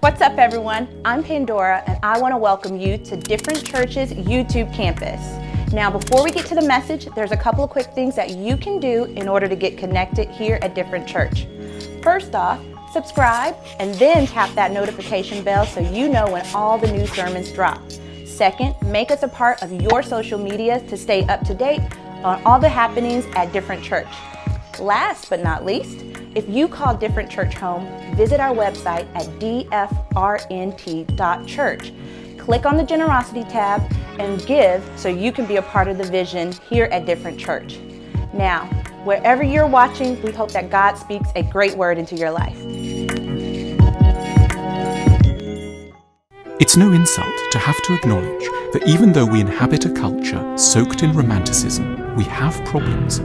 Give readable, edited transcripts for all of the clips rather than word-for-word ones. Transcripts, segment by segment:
What's up, everyone? I'm Pandora, and I want to welcome you to Different Church's YouTube campus. Now, before we get to the message, there's a couple of quick things that you can do in order to get connected here at Different Church. First off, subscribe and then tap that notification bell so you know when all the new sermons drop. Second, make us a part of your social media to stay up to date on all the happenings at Different Church. Last but not least, if you call Different Church home, visit our website at dfrnt.church. Click on the Generosity tab and give so you can be a part of the vision here at Different Church. Now, wherever you're watching, we hope that God speaks a great word into your life. It's no insult to have to acknowledge that even though we inhabit a culture soaked in romanticism, we have problems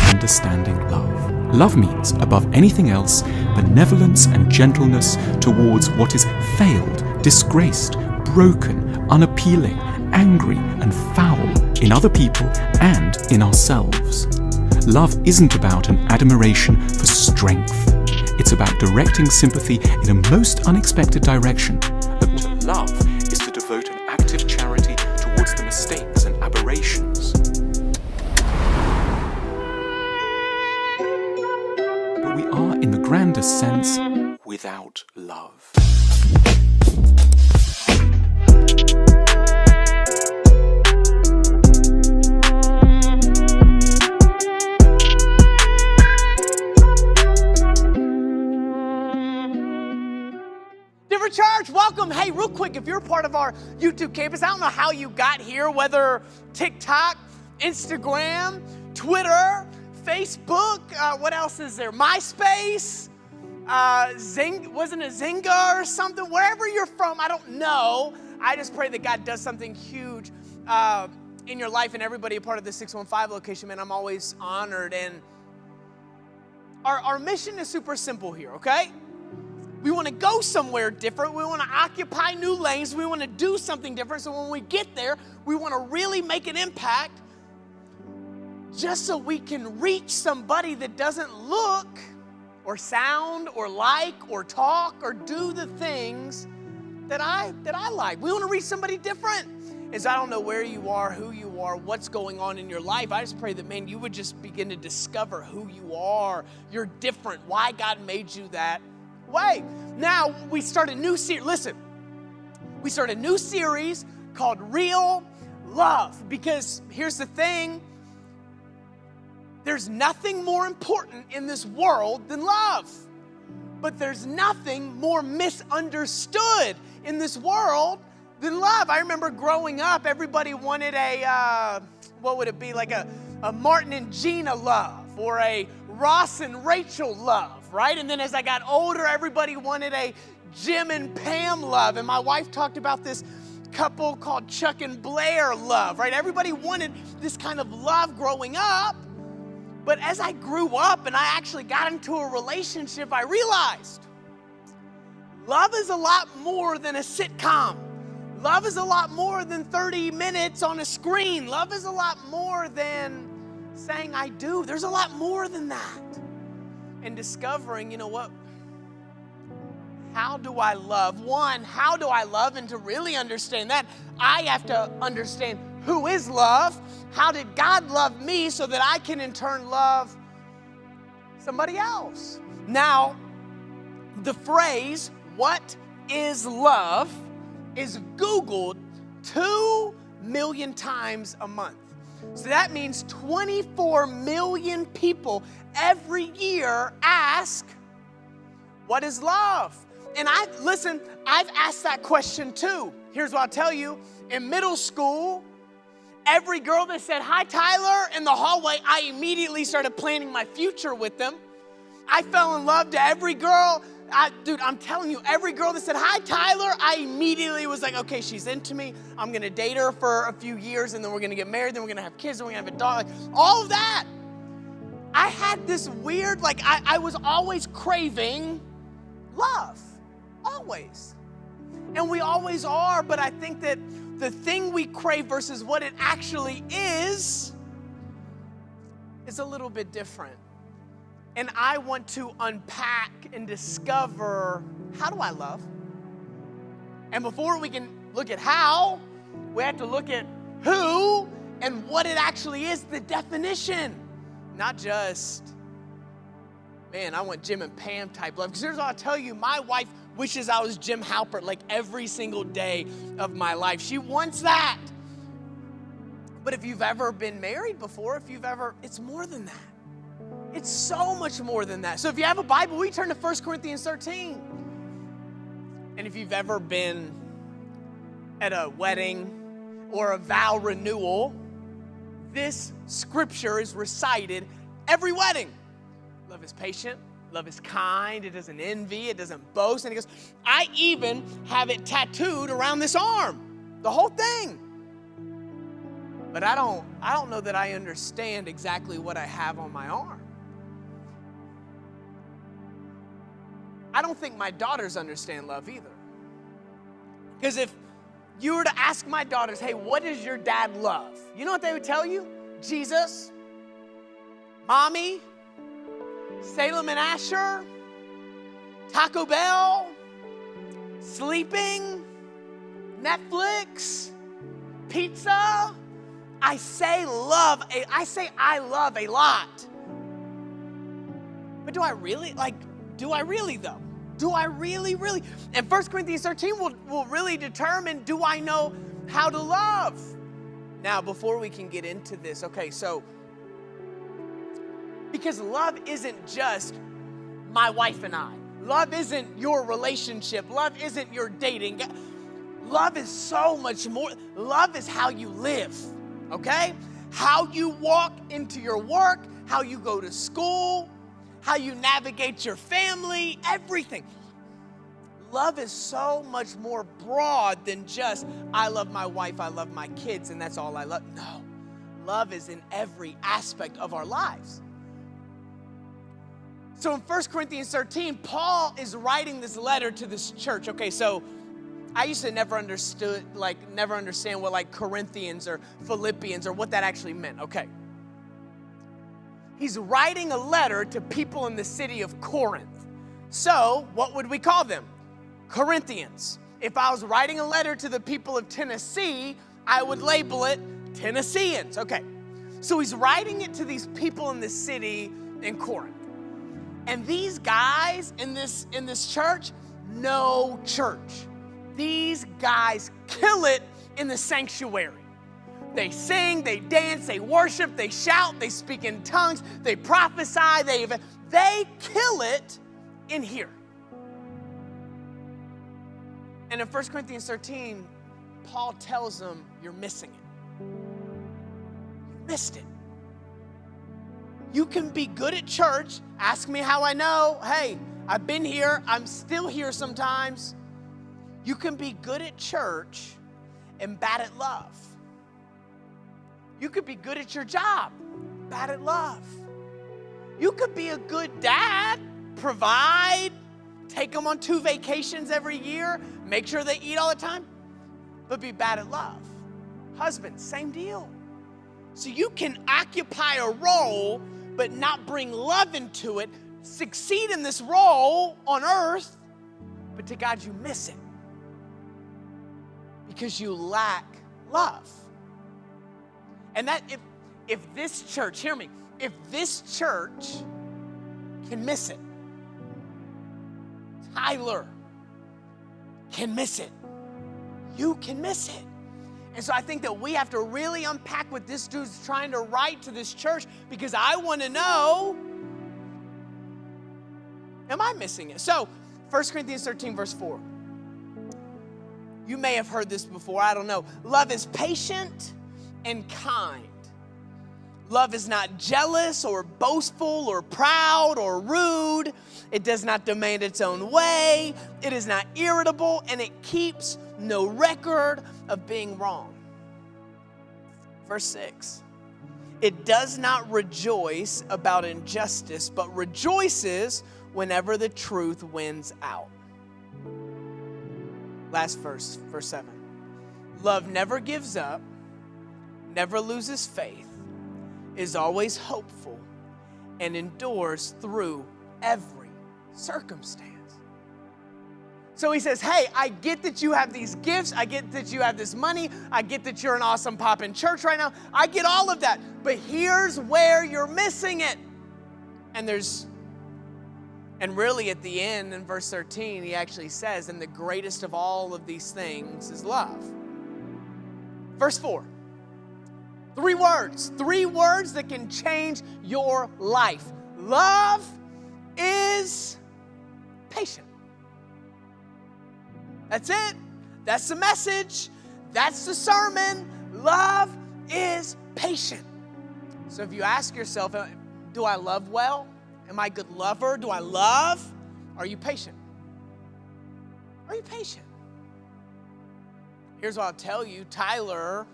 understanding love. Love means, above anything else, benevolence and gentleness towards what is failed, disgraced, broken, unappealing, angry, and foul in other people and in ourselves. Love isn't about an admiration for strength. It's about directing sympathy in a most unexpected direction. But to love is to devote an active charity towards the mistakes and aberrations. But we are, in the grandest sense, without love. Different Church, welcome. Hey, real quick, if you're part of our YouTube campus, I don't know how you got here, whether TikTok, Instagram, Twitter, Facebook, what else is there? MySpace, wasn't it Zynga or something? Wherever you're from, I don't know. I just pray that God does something huge in your life and everybody a part of the 615 location, man. I'm always honored. And our mission is super simple here, okay? We want to go somewhere different. We want to occupy new lanes. We want to do something different. So when we get there, we want to really make an impact just so we can reach somebody that doesn't look or sound or like or talk or do the things that I like. We want to reach somebody different. And so I don't know where you are, who you are, what's going on in your life. I just pray that, man, you would just begin to discover who you are. You're different, why God made you that way. Now, we start a new series. Listen, we start a new series called Real Love, because here's the thing. There's nothing more important in this world than love. But there's nothing more misunderstood in this world than love. I remember growing up, everybody wanted what would it be, like a Martin and Gina love, or a Ross and Rachel love, right? And then as I got older, everybody wanted a Jim and Pam love. And my wife talked about this couple called Chuck and Blair love, right? Everybody wanted this kind of love growing up. But as I grew up and I actually got into a relationship, I realized love is a lot more than a sitcom. Love is a lot more than 30 minutes on a screen. Love is a lot more than saying I do. There's a lot more than that. And discovering, you know what? How do I love? One, how do I love? And to really understand that, I have to understand who is love. How did God love me so that I can in turn love somebody else? Now, the phrase, what is love, is Googled 2 million times a month. So that means 24 million people every year ask, what is love? And I've asked that question too. Here's what I'll tell you. In middle school, every girl that said, hi, Tyler, in the hallway, I immediately started planning my future with them. I fell in love to every girl. I'm telling you, every girl that said, hi, Tyler, I immediately was like, okay, she's into me. I'm going to date her for a few years, and then we're going to get married, then we're going to have kids, then we're going to have a dog. Like, all of that. I had this weird, I was always craving love. Always. And we always are, but I think that the thing we crave versus what it actually is a little bit different. And I want to unpack and discover, how do I love? And before we can look at how, we have to look at who and what it actually is, the definition. Not just, man, I want Jim and Pam type love. Because here's what I'll tell you, my wife wishes I was Jim Halpert like every single day of my life. She wants that. But if you've ever been married before, it's more than that. It's so much more than that. So if you have a Bible, we turn to 1 Corinthians 13. And if you've ever been at a wedding or a vow renewal, this scripture is recited every wedding. Love is patient. Love is kind. It doesn't envy. It doesn't boast. And he goes, I even have it tattooed around this arm. The whole thing. But I don't know that I understand exactly what I have on my arm. I don't think my daughters understand love either. Because if you were to ask my daughters, hey, what does your dad love? You know what they would tell you? Jesus, Mommy, Salem and Asher, Taco Bell, sleeping, Netflix, pizza. I say I love a lot. But do I really though? Do I really? And 1 Corinthians 13 will really determine, do I know how to love? Now, before we can get into this, okay, so, because love isn't just my wife and I. Love isn't your relationship. Love isn't your dating. Love is so much more. Love is how you live, okay? How you walk into your work, how you go to school, how you navigate your family, everything. Love is so much more broad than just, I love my wife, I love my kids, and that's all I love. No, love is in every aspect of our lives. So in 1 Corinthians 13, Paul is writing this letter to this church. Okay, so I used to never understand what like Corinthians or Philippians or what that actually meant. Okay. He's writing a letter to people in the city of Corinth. So what would we call them? Corinthians. If I was writing a letter to the people of Tennessee, I would label it Tennesseans. Okay. So he's writing it to these people in the city in Corinth. And these guys in this church, no church. These guys kill it in the sanctuary. They sing, they dance, they worship, they shout, they speak in tongues, they prophesy, they kill it in here. And in 1 Corinthians 13, Paul tells them, you're missing it. You missed it. You can be good at church. Ask me how I know. Hey, I've been here. I'm still here sometimes. You can be good at church and bad at love. You could be good at your job, bad at love. You could be a good dad, provide, take them on 2 vacations every year, make sure they eat all the time, but be bad at love. Husband, same deal. So you can occupy a role, but not bring love into it, succeed in this role on earth, but to God you miss it because you lack love. And that if this church, hear me, if this church can miss it, Tyler can miss it, you can miss it. And so I think that we have to really unpack what this dude's trying to write to this church, because I want to know, am I missing it? So 1 Corinthians 13 verse 4. You may have heard this before, I don't know. Love is patient and kind. Love is not jealous or boastful or proud or rude. It does not demand its own way. It is not irritable, and it keeps no record of being wrong. Verse 6. It does not rejoice about injustice, but rejoices whenever the truth wins out. Last verse, verse 7. Love never gives up, never loses faith, is always hopeful, and endures through every circumstance. So he says, hey, I get that you have these gifts. I get that you have this money. I get that you're an awesome pop in church right now. I get all of that. But here's where you're missing it. And really at the end in verse 13, he actually says, and the greatest of all of these things is love. Verse 4. 3 words that can change your life. Love is patient. That's it. That's the message. That's the sermon. Love is patient. So if you ask yourself, do I love well? Am I a good lover? Do I love? Are you patient? Are you patient? Here's what I'll tell you. Tyler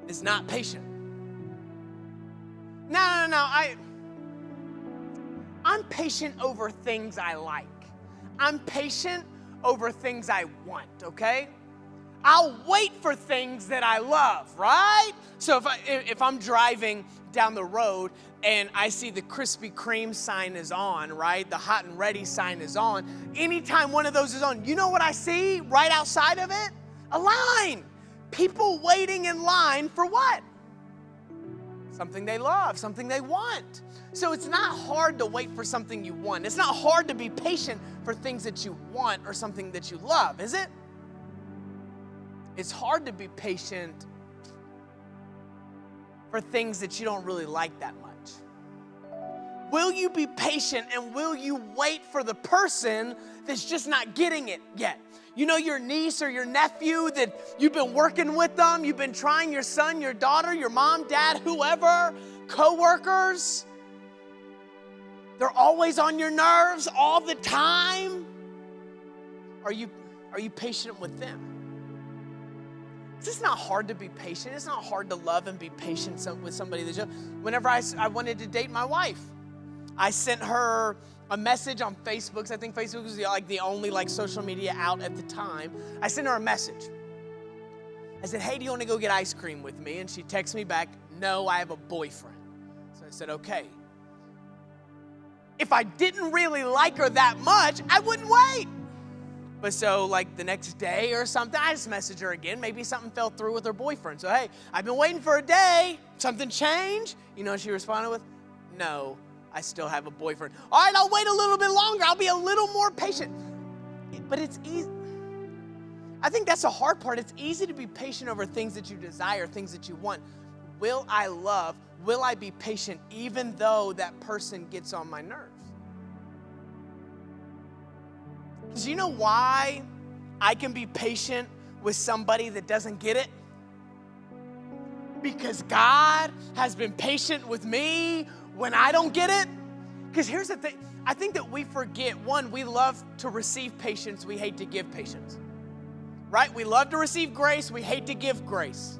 is not patient. No. I'm patient over things I like. I'm patient over things I want, okay? I'll wait for things that I love, right? So if I'm driving down the road and I see the Krispy Kreme sign is on, right? The hot and ready sign is on. Anytime one of those is on, you know what I see right outside of it? A line. People waiting in line for what? Something they love, something they want. So it's not hard to wait for something you want. It's not hard to be patient for things that you want or something that you love, is it? It's hard to be patient for things that you don't really like that much. Will you be patient and will you wait for the person that's just not getting it yet? You know, your niece or your nephew that you've been working with them, you've been trying, your son, your daughter, your mom, dad, whoever, co-workers. They're always on your nerves all the time. Are you patient with them? It's not hard to be patient. It's not hard to love and be patient with somebody. Whenever I wanted to date my wife, I sent her a message on Facebook. I think Facebook was the only social media out at the time. I sent her a message. I said, hey, do you want to go get ice cream with me? And she texted me back, no, I have a boyfriend. So I said, okay. If I didn't really like her that much, I wouldn't wait. But so the next day or something, I just messaged her again. Maybe something fell through with her boyfriend. So, hey, I've been waiting for a day. Something changed? You know what she responded with? No, I still have a boyfriend. All right, I'll wait a little bit longer. I'll be a little more patient. But it's easy. I think that's the hard part. It's easy to be patient over things that you desire, things that you want. Will I love? Will I be patient even though that person gets on my nerves? Because you know why I can be patient with somebody that doesn't get it? Because God has been patient with me when I don't get it. Because here's the thing. I think that we forget, one, we love to receive patience. We hate to give patience. Right? We love to receive grace. We hate to give grace.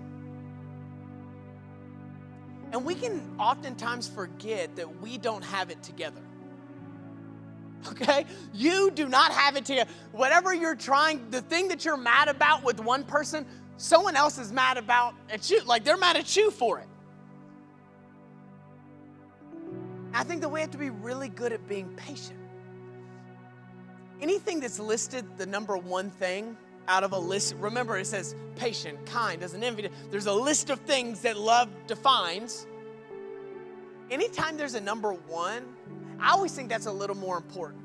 And we can oftentimes forget that we don't have it together. Okay? You do not have it together. Whatever you're trying, the thing that you're mad about with one person, someone else is mad about at you. They're mad at you for it. I think that we have to be really good at being patient. Anything that's listed the number one thing out of a list, remember it says patient, kind, doesn't envy. There's a list of things that love defines. Anytime there's a number one, I always think that's a little more important,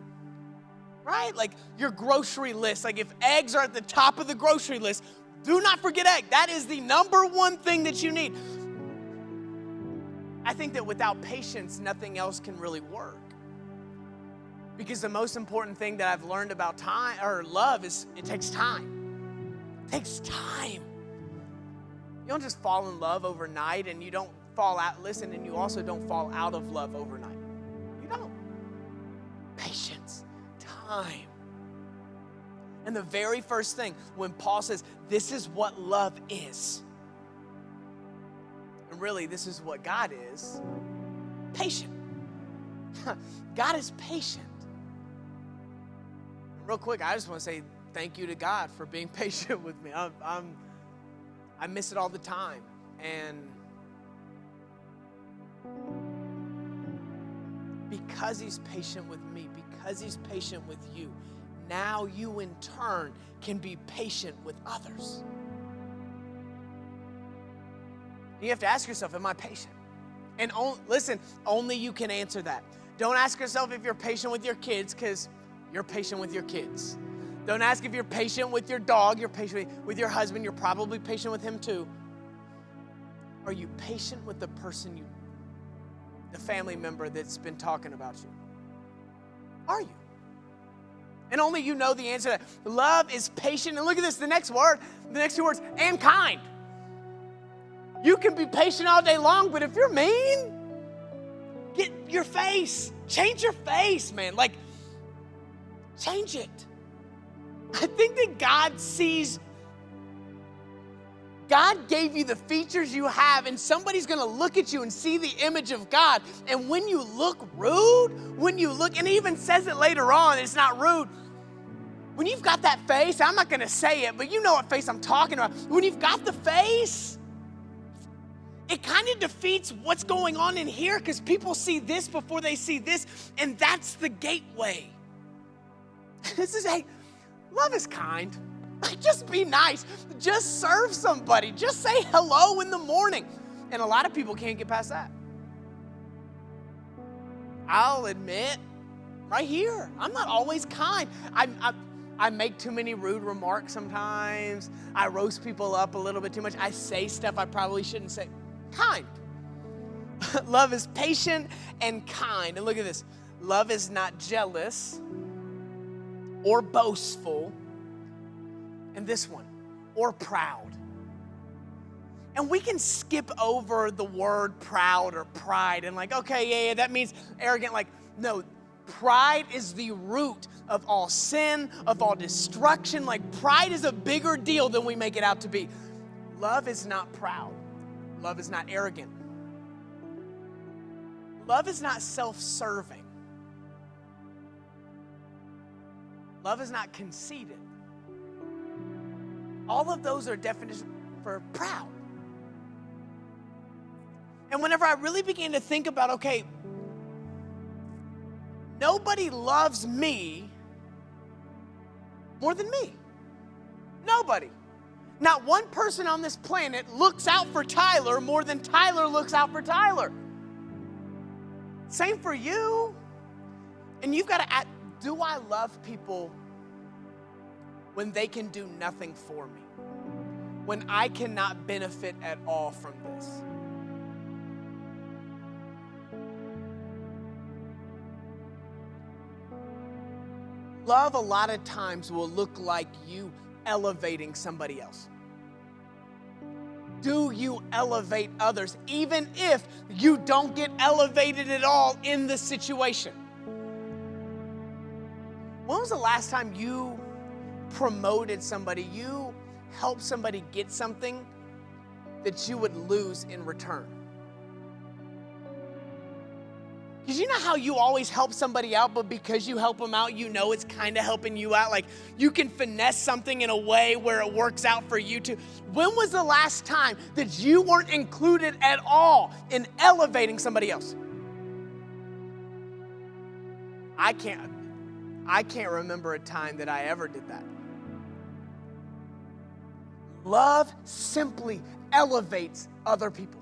right? Your grocery list, if eggs are at the top of the grocery list, do not forget egg. That is the number one thing that you need. I think that without patience, nothing else can really work. Because the most important thing that I've learned about time or love is it takes time. It takes time. You don't just fall in love overnight and you don't fall out, and you also don't fall out of love overnight. You don't. Patience, time. And the very first thing when Paul says, this is what love is. And really, this is what God is. Patient. God is patient. Real quick, I just want to say thank you to God for being patient with me. I miss it all the time. And because he's patient with me, because he's patient with you, now you in turn can be patient with others. You have to ask yourself, am I patient? And listen, only you can answer that. Don't ask yourself if you're patient with your kids, because you're patient with your kids. Don't ask if you're patient with your dog, you're patient with your husband, you're probably patient with him too. Are you patient with the person the family member that's been talking about you? Are you? And only you know the answer to that. Love is patient. And look at this, the next two words, and kind. You can be patient all day long, but if you're mean, get your face. Change your face, man. Like, change it. I think that God gave you the features you have, and somebody's gonna look at you and see the image of God. And when you look rude, and he even says it later on, it's not rude. When you've got that face, I'm not gonna say it, but you know what face I'm talking about. When you've got the face, it kind of defeats what's going on in here, because people see this before they see this, and that's the gateway. Hey, love is kind. Just be nice. Just serve somebody. Just say hello in the morning. And a lot of people can't get past that. I'll admit, right here, I'm not always kind. I make too many rude remarks sometimes. I roast people up a little bit too much. I say stuff I probably shouldn't say. Kind. Love is patient and kind. And look at this. Love is not jealous or boastful. And this one, or proud. And we can skip over the word proud or pride and like, okay, yeah, that means arrogant. Like, no, pride is the root of all sin, of all destruction. Like, pride is a bigger deal than we make it out to be. Love is not proud. Love is not arrogant. Love is not self-serving. Love is not conceited. All of those are definitions for proud. And whenever I really began to think about, okay, nobody loves me more than me. Nobody. Not one person on this planet looks out for Tyler more than Tyler looks out for Tyler. Same for you. And you've got to ask, do I love people when they can do nothing for me? When I cannot benefit at all from this? Love a lot of times will look like you elevating somebody else. Do you elevate others, even if you don't get elevated at all in the situation? When was the last time you promoted somebody, you helped somebody get something that you would lose in return? Because you know how you always help somebody out, but because you help them out, you know it's kind of helping you out. Like, you can finesse something in a way where it works out for you too. When was the last time that you weren't included at all in elevating somebody else? I can't remember a time that I ever did that. Love simply elevates other people.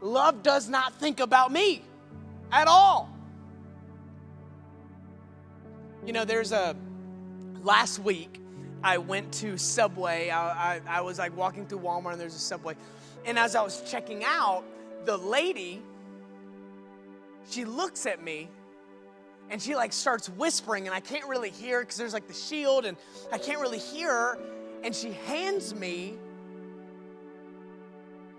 Love does not think about me at all. You know, last week, I went to Subway. I was like walking through Walmart and there's a Subway. And as I was checking out, the lady, she looks at me and she like starts whispering, and I can't really hear because there's like the shield and I can't really hear her. And she hands me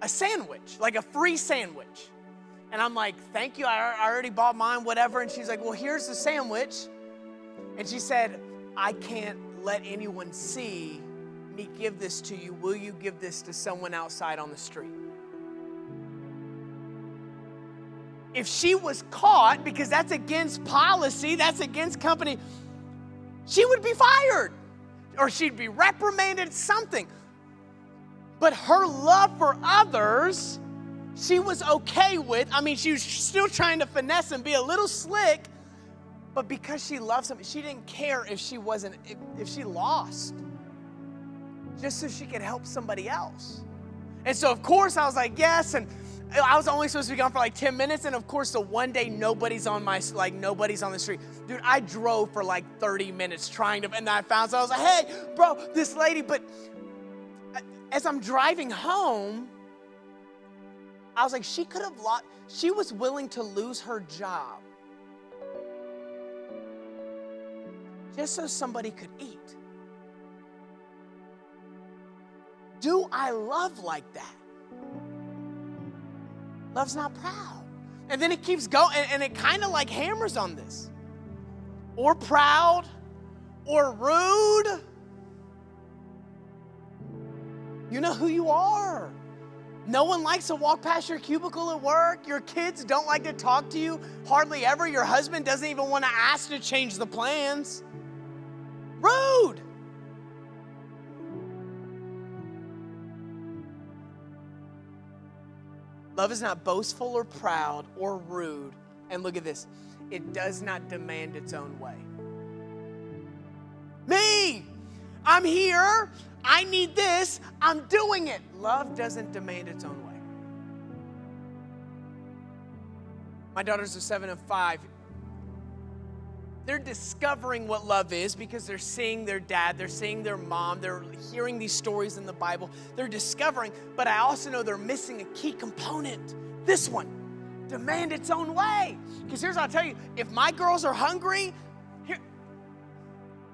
a sandwich, like a free sandwich. And I'm like, thank you, I already bought mine, whatever. And she's like, well, here's the sandwich. And she said, I can't let anyone see me give this to you. Will you give this to someone outside on the street? If she was caught, because that's against policy, that's against company, she would be fired or she'd be reprimanded, something. But her love for others she was okay with. I mean, she was still trying to finesse and be a little slick, but because she loves him, she didn't care if she lost, just so she could help somebody else. And so, of course, I was like, yes, and I was only supposed to be gone for like 10 minutes, and of course, the one day nobody's on the street. Dude, I drove for like 30 minutes trying to, and I found, so I was like, hey, bro, this lady, but as I'm driving home, I was like, she was willing to lose her job just so somebody could eat. Do I love like that? Love's not proud. And then it keeps going, and it kind of like hammers on this. Or proud, or rude. You know who you are. No one likes to walk past your cubicle at work. Your kids don't like to talk to you hardly ever. Your husband doesn't even want to ask to change the plans. Rude. Love is not boastful or proud or rude. And look at this. It does not demand its own way. Me, I'm here. I need this. I'm doing it. Love doesn't demand its own way. My daughters are 7 and 5. They're discovering what love is because they're seeing their dad, they're seeing their mom, they're hearing these stories in the Bible. They're discovering, but I also know they're missing a key component. This one, demand its own way. Because here's what I'll tell you, if my girls are hungry,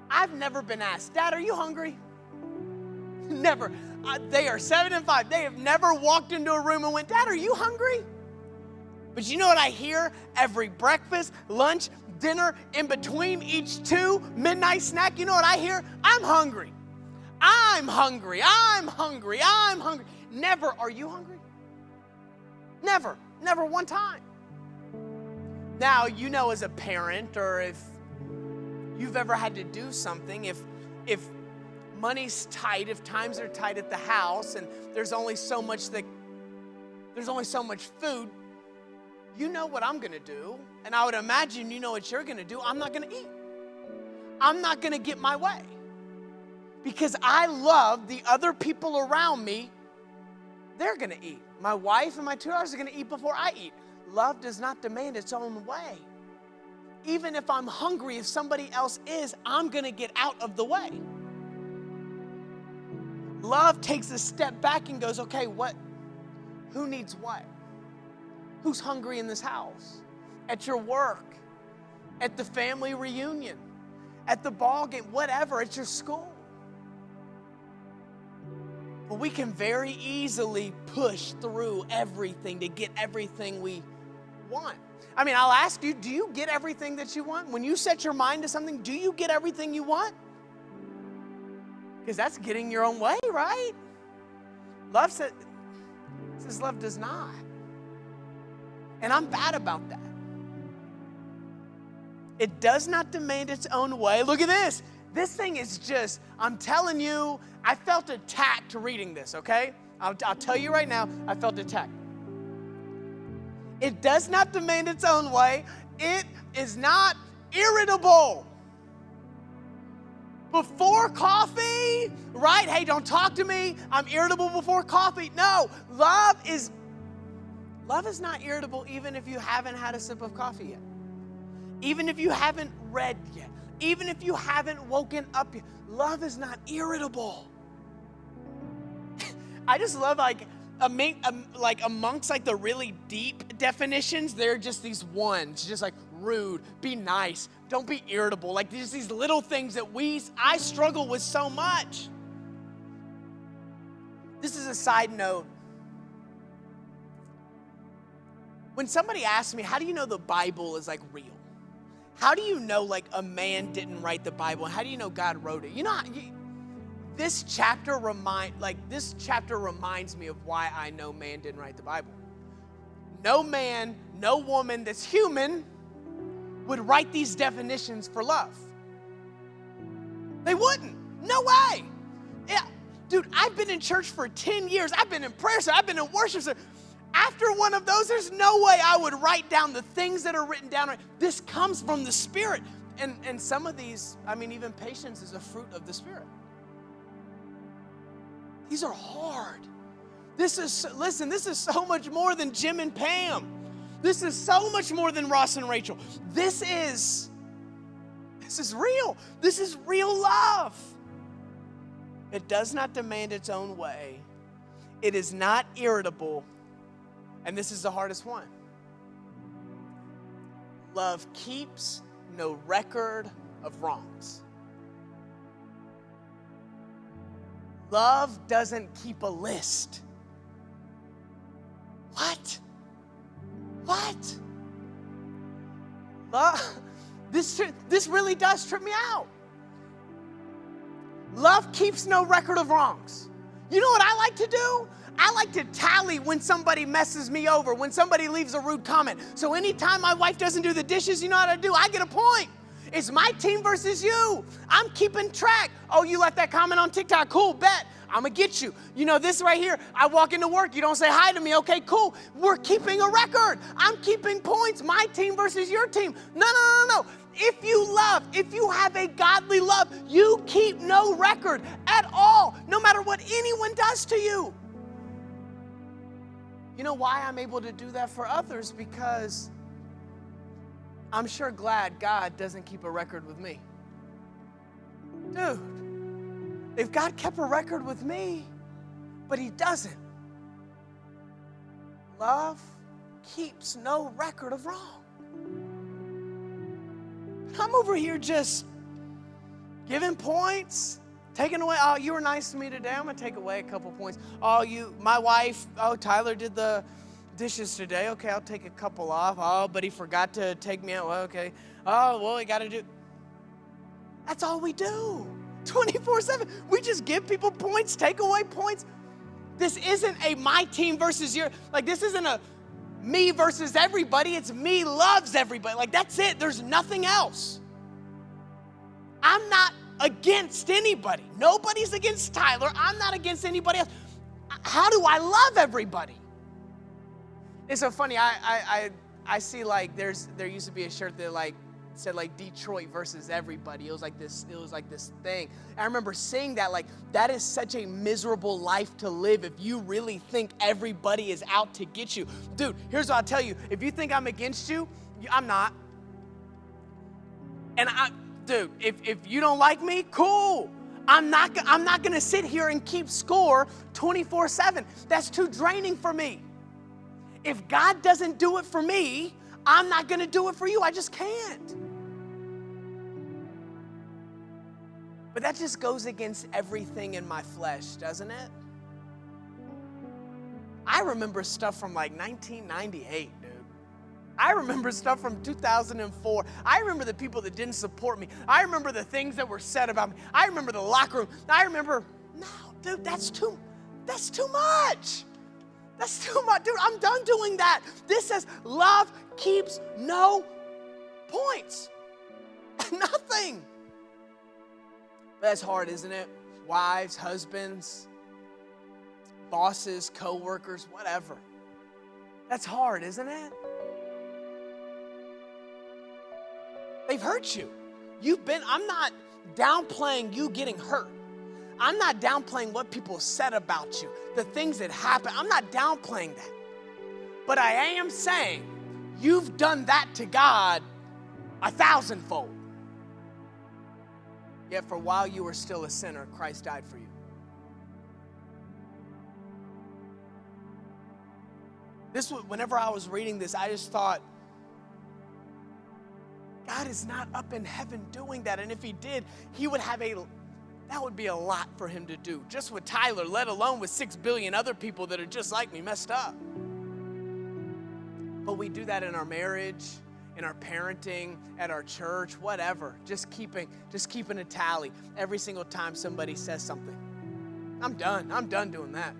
I've never been asked, Dad, are you hungry? Never. They are 7 and 5. They have never walked into a room and went, Dad, are you hungry? But you know what I hear every breakfast, lunch, dinner, in between each two, midnight snack? You know what I hear? I'm hungry. I'm hungry. I'm hungry. I'm hungry. Never, are you hungry? Never. Never one time. Now, you know, as a parent, or if you've ever had to do something, if money's tight, if times are tight at the house, and there's only so much food, you know what I'm gonna do, and I would imagine you know what you're gonna do. I'm not gonna eat. I'm not gonna get my way. Because I love the other people around me, they're gonna eat. My wife and my 2 daughters are gonna eat before I eat. Love does not demand its own way. Even if I'm hungry, if somebody else is, I'm gonna get out of the way. Love takes a step back and goes, okay, who needs what? Who's hungry in this house? At your work, at the family reunion, at the ball game, whatever, at your school. But we can very easily push through everything to get everything we want. I mean, I'll ask you, do you get everything that you want? When you set your mind to something, do you get everything you want? Because that's getting your own way, right? Love says love does not. And I'm bad about that. It does not demand its own way. Look at this. This thing is just, I'm telling you, I felt attacked reading this, okay? I'll tell you right now, I felt attacked. It does not demand its own way. It is not irritable. Before coffee, right? Hey, don't talk to me. I'm irritable before coffee. No, love is not irritable even if you haven't had a sip of coffee yet. Even if you haven't read yet. Even if you haven't woken up yet. Love is not irritable. I just love amongst like the really deep definitions, there are just these ones, just like rude, be nice, don't be irritable. Like just these little things that I struggle with so much. This is a side note. When somebody asks me, how do you know the Bible is like real? How do you know like a man didn't write the Bible? How do you know God wrote it? You know, this chapter reminds me of why I know man didn't write the Bible. No man, no woman that's human would write these definitions for love. They wouldn't. No way. Yeah. Dude, I've been in church for 10 years. I've been in prayer, so I've been in worship. So After one of those, there's no way I would write down the things that are written down. This comes from the Spirit. And some of these, even patience is a fruit of the Spirit. These are hard. This is so much more than Jim and Pam. This is so much more than Ross and Rachel. This is real. This is real love. It does not demand its own way. It is not irritable. And this is the hardest one. Love keeps no record of wrongs. Love doesn't keep a list. What? Love, this really does trip me out. Love keeps no record of wrongs. You know what I like to do? I like to tally when somebody messes me over, when somebody leaves a rude comment. So anytime my wife doesn't do the dishes, you know what I do? I get a point. It's my team versus you. I'm keeping track. Oh, you left that comment on TikTok. Cool, bet. I'm going to get you. You know, this right here, I walk into work, you don't say hi to me. Okay, cool. We're keeping a record. I'm keeping points. My team versus your team. No. If you love, if you have a godly love, you keep no record at all, no matter what anyone does to you. You know why I'm able to do that for others? Because I'm sure glad God doesn't keep a record with me. Dude, if God kept a record with me, but he doesn't. Love keeps no record of wrong. I'm over here just giving points, taking away. Oh, you were nice to me today. I'm going to take away a couple points. Oh, my wife, Tyler did the dishes today. Okay, I'll take a couple off. Oh, but he forgot to take me out. Well, okay. Oh, well, he got to do. That's all we do. 24/7. We just give people points, take away points. This isn't a my team versus your, this isn't a me versus everybody. It's me loves everybody. That's it. There's nothing else. I'm not against anybody. Nobody's against Tyler. I'm not against anybody else. How do I love everybody? It's so funny. I see there used to be a shirt that said Detroit versus everybody. It was like this thing. I remember seeing that, that is such a miserable life to live if you really think everybody is out to get you. Dude, here's what I'll tell you. If you think I'm against you, I'm not. And dude, if you don't like me, cool. I'm not gonna sit here and keep score 24/7. That's too draining for me. If God doesn't do it for me, I'm not gonna do it for you. I just can't. But that just goes against everything in my flesh, doesn't it? I remember stuff from 1998, dude. I remember stuff from 2004. I remember the people that didn't support me. I remember the things that were said about me. I remember the locker room. No, dude, that's too much. That's too much. Dude, I'm done doing that. This says love keeps no points. Nothing. That's hard, isn't it? Wives, husbands, bosses, co-workers, whatever. That's hard, isn't it? They've hurt you. I'm not downplaying you getting hurt. I'm not downplaying what people said about you, the things that happened. I'm not downplaying that. But I am saying you've done that to God 1,000-fold. Yet for while you were still a sinner, Christ died for you. Whenever I was reading this, I just thought, God is not up in heaven doing that. And if he did, that would be a lot for him to do. Just with Tyler, let alone with 6 billion other people that are just like me, messed up. But we do that in our marriage, in our parenting, at our church, whatever. Just keeping a tally every single time somebody says something. I'm done doing that.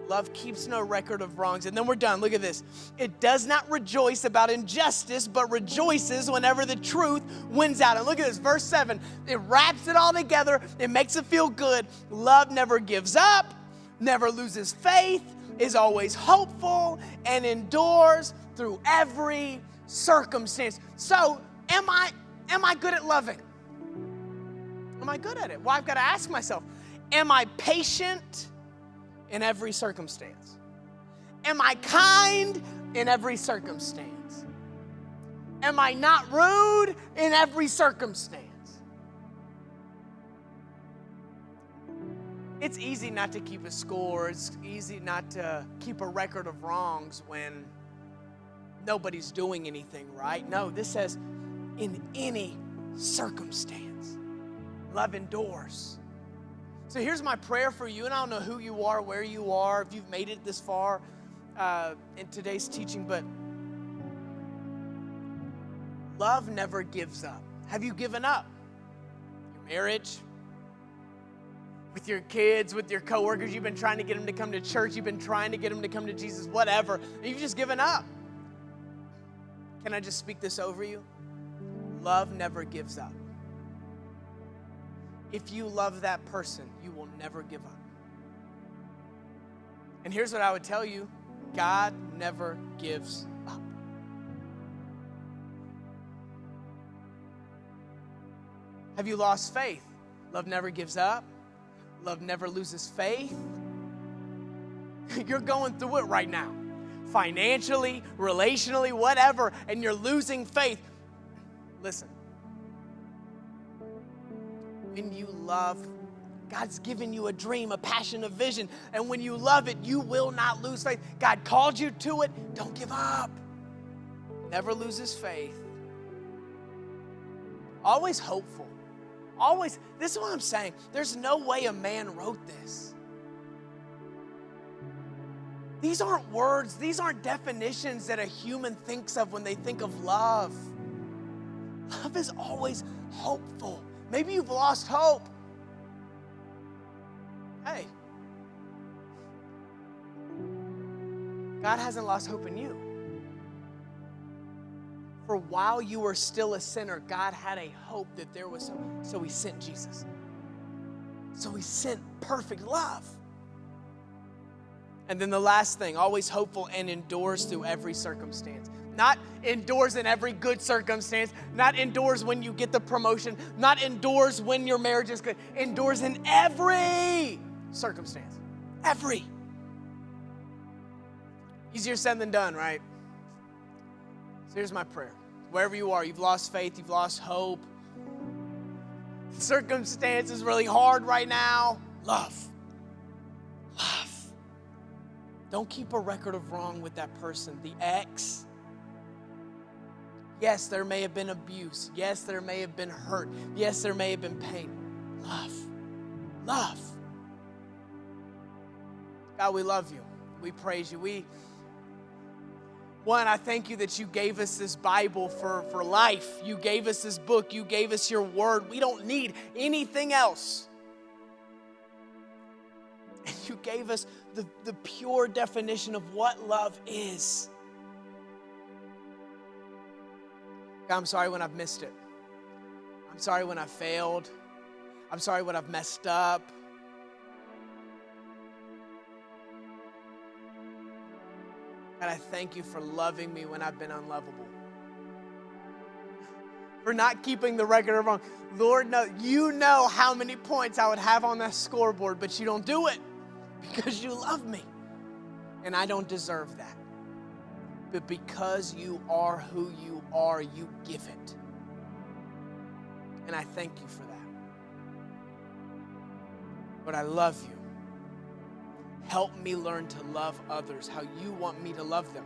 Love keeps no record of wrongs. And then we're done. Look at this. It does not rejoice about injustice, but rejoices whenever the truth wins out. And look at this, verse 7. It wraps it all together. It makes it feel good. Love never gives up, never loses faith, is always hopeful and endures through every circumstance. So, am I good at loving? Am I good at it? Well, I've got to ask myself, am I patient in every circumstance? Am I kind in every circumstance? Am I not rude in every circumstance? It's easy not to keep a score. It's easy not to keep a record of wrongs when nobody's doing anything right. No, this says in any circumstance, love endures. So here's my prayer for you, and I don't know who you are, where you are, if you've made it this far in today's teaching, but love never gives up. Have you given up? Your marriage? With your kids, with your coworkers, you've been trying to get them to come to church, you've been trying to get them to come to Jesus, whatever, and you've just given up. Can I just speak this over you? Love never gives up. If you love that person, you will never give up. And here's what I would tell you, God never gives up. Have you lost faith? Love never gives up. Love never loses faith. You're going through it right now. Financially, relationally, whatever, and you're losing faith. Listen. When you love, God's given you a dream, a passion, a vision, and when you love it, you will not lose faith. God called you to it. Don't give up. Never loses faith. Always hopeful. Always, this is what I'm saying. There's no way a man wrote this. These aren't words, these aren't definitions that a human thinks of when they think of love. Love is always hopeful. Maybe you've lost hope. Hey, God hasn't lost hope in you. For while you were still a sinner, God had a hope that there was hope. So he sent Jesus. So he sent perfect love. And then the last thing, always hopeful and endures through every circumstance. Not endures in every good circumstance, not endures when you get the promotion, not endures when your marriage is good, endures in every circumstance. Every. Easier said than done, right? So here's my prayer. Wherever you are, you've lost faith, you've lost hope. Circumstance is really hard right now. Love. Love. Don't keep a record of wrong with that person. The ex. Yes, there may have been abuse. Yes, there may have been hurt. Yes, there may have been pain. Love. Love. God, we love you. We praise you. One, I thank you that you gave us this Bible for life. You gave us this book. You gave us your word. We don't need anything else. And you gave us the pure definition of what love is. God, I'm sorry when I've missed it. I'm sorry when I've failed. I'm sorry when I've messed up. God, I thank you for loving me when I've been unlovable. For not keeping the record of wrong. Lord, no, you know how many points I would have on that scoreboard, but you don't do it because you love me. And I don't deserve that. But because you are who you are, you give it. And I thank you for that. But I love you. Help me learn to love others how you want me to love them.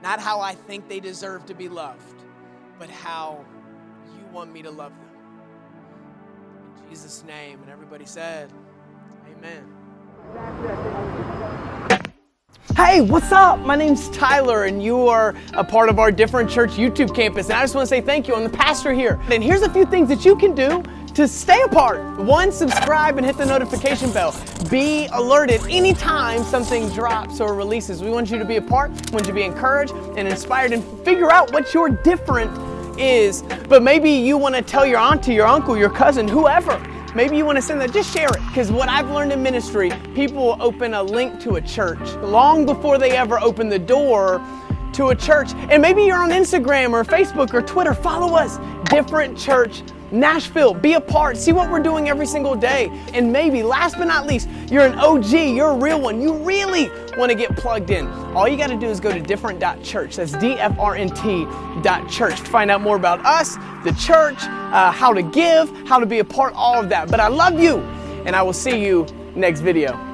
Not how I think they deserve to be loved, but how you want me to love them. In Jesus' name. And everybody said, amen. Hey, what's up? My name's Tyler, and you are a part of our Different Church YouTube campus. And I just want to say thank you. I'm the pastor here. And here's a few things that you can do to stay a part. 1, subscribe and hit the notification bell. Be alerted anytime something drops or releases. We want you to be a part. We want you to be encouraged and inspired and figure out what your different is. But maybe you want to tell your auntie, your uncle, your cousin, whoever. maybe you want to send that, just share it. Because what I've learned in ministry, people will open a link to a church long before they ever open the door to a church. And maybe you're on Instagram or Facebook or Twitter. Follow us, Different Church Nashville. Be a part. See what we're doing every single day. And maybe, last but not least, you're an OG. You're a real one. You really want to get plugged in. All you got to do is go to different.church. That's DFRNT.church to find out more about us, the church, how to give, how to be a part, all of that. But I love you, and I will see you next video.